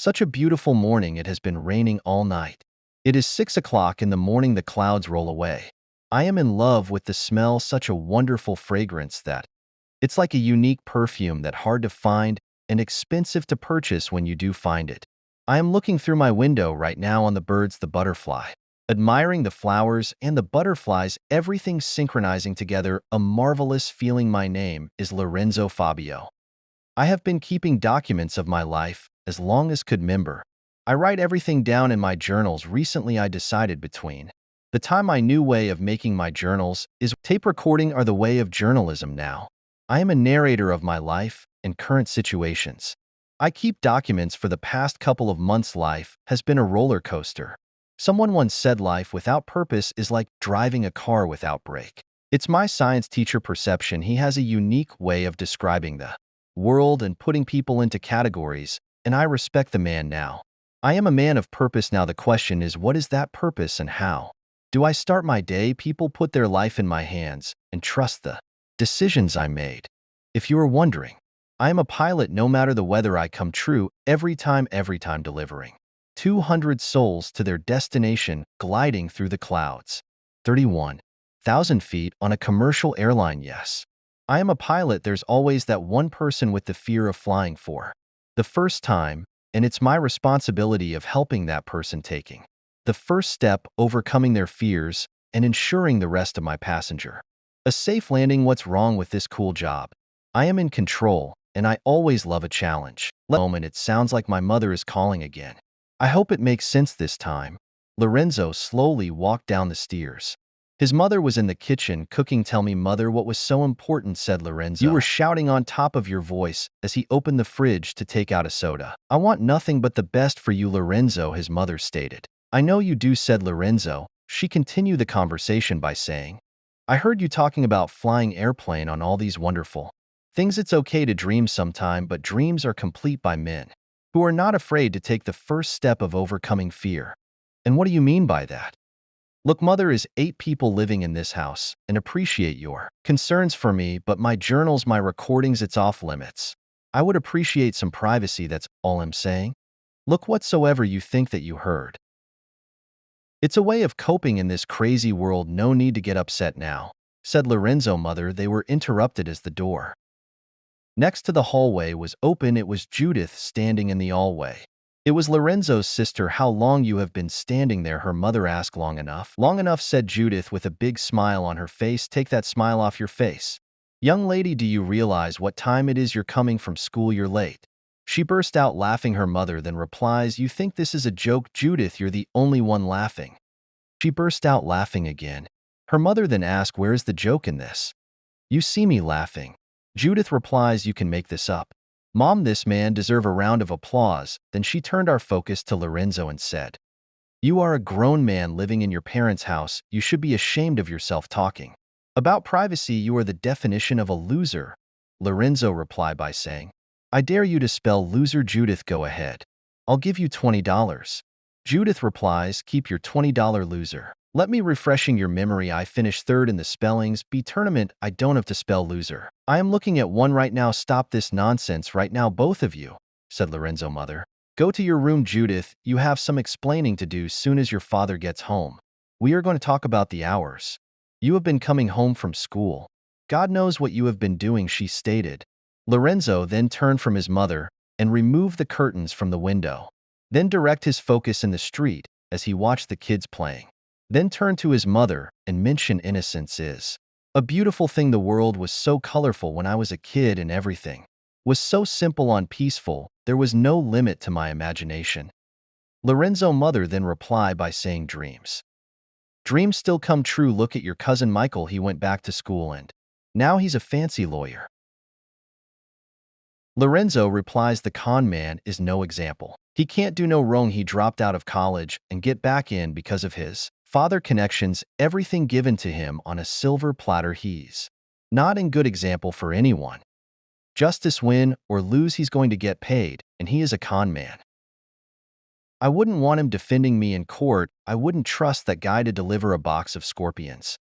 Such a beautiful morning. It has been raining all night. It is 6 o'clock in the morning. The clouds roll away. I am in love with the smell, such a wonderful fragrance that it's like a unique perfume that hard to find and expensive to purchase when you do find it. I am looking through my window right now on the birds, the butterfly, admiring the flowers and the butterflies, everything synchronizing together, a marvelous feeling. My name is Lorenzo Fabio. I have been keeping documents of my life as long as could remember. I write everything down in my journals. Recently I decided between the time my new way of making my journals is tape recording or the way of journalism now. I am a narrator of my life and current situations. I keep documents for the past couple of months. Life has been a roller coaster. Someone once said life without purpose is like driving a car without brake. It's my science teacher perception. He has a unique way of describing the world and putting people into categories, and I respect the man now. I am a man of purpose now. The question is, what is that purpose and how do I start my day? People put their life in my hands and trust the decisions I made. If you are wondering, I am a pilot. No matter the weather, I come true every time, delivering 200 souls to their destination, gliding through the clouds. 31,000 feet on a commercial airline. Yes, I am a pilot. There's always that one person with the fear of flying for the first time, and it's my responsibility of helping that person taking the first step, overcoming their fears, and ensuring the rest of my passenger a safe landing. What's wrong with this cool job? I am in control, and I always love a challenge. Moment, it sounds like my mother is calling again. I hope it makes sense this time. Lorenzo slowly walked down the stairs. His mother was in the kitchen cooking. Tell me, mother, what was so important, said Lorenzo. You were shouting on top of your voice as he opened the fridge to take out a soda. I want nothing but the best for you, Lorenzo, his mother stated. I know you do, said Lorenzo. She continued the conversation by saying, I heard you talking about flying airplane on all these wonderful things. It's okay to dream sometime, but dreams are complete by men who are not afraid to take the first step of overcoming fear. And what do you mean by that? Look, mother, is 8 people living in this house and appreciate your concerns for me, but my journals, my recordings, it's off limits. I would appreciate some privacy, that's all I'm saying. Look, whatsoever you think that you heard, it's a way of coping in this crazy world. No need to get upset now, said Lorenzo. Mother, they were interrupted as the door next to the hallway was open. It was Judith standing in the hallway. It was Lorenzo's sister. How long you have been standing there? Her mother asked. Long enough. Long enough, said Judith with a big smile on her face. Take that smile off your face. Young lady, do you realize what time it is? You're coming from school. You're late. She burst out laughing. Her mother then replies, you think this is a joke? Judith, you're the only one laughing. She burst out laughing again. Her mother then asked, where is the joke in this? You see me laughing. Judith replies, you can make this up. Mom, this man deserve a round of applause. Then she turned our focus to Lorenzo and said, you are a grown man living in your parents' house. You should be ashamed of yourself talking about privacy. You are the definition of a loser. Lorenzo replied by saying, I dare you to spell loser. Judith, go ahead. I'll give you $20. Judith replies, keep your $20 loser. Let me refreshing your memory. I finished third in the spellings bee tournament. I don't have to spell loser. I am looking at one right now. Stop this nonsense right now, both of you, said Lorenzo. Mother, go to your room. Judith, you have some explaining to do soon as your father gets home. We are going to talk about the hours you have been coming home from school. God knows what you have been doing, she stated. Lorenzo then turned from his mother and removed the curtains from the window, then direct his focus in the street as he watched the kids playing. Then turned to his mother and mentioned, innocence is a beautiful thing. The world was so colorful when I was a kid, and everything was so simple and peaceful. There was no limit to my imagination. Lorenzo mother then replied by saying, dreams still come true. Look at your cousin Michael. He went back to school and now he's a fancy lawyer. Lorenzo replies, the con man is no example. He can't do no wrong. He dropped out of college and get back in because of his father connections, everything given to him on a silver platter. He's not in good example for anyone. Justice win or lose, he's going to get paid, and he is a con man. I wouldn't want him defending me in court. I wouldn't trust that guy to deliver a box of scorpions.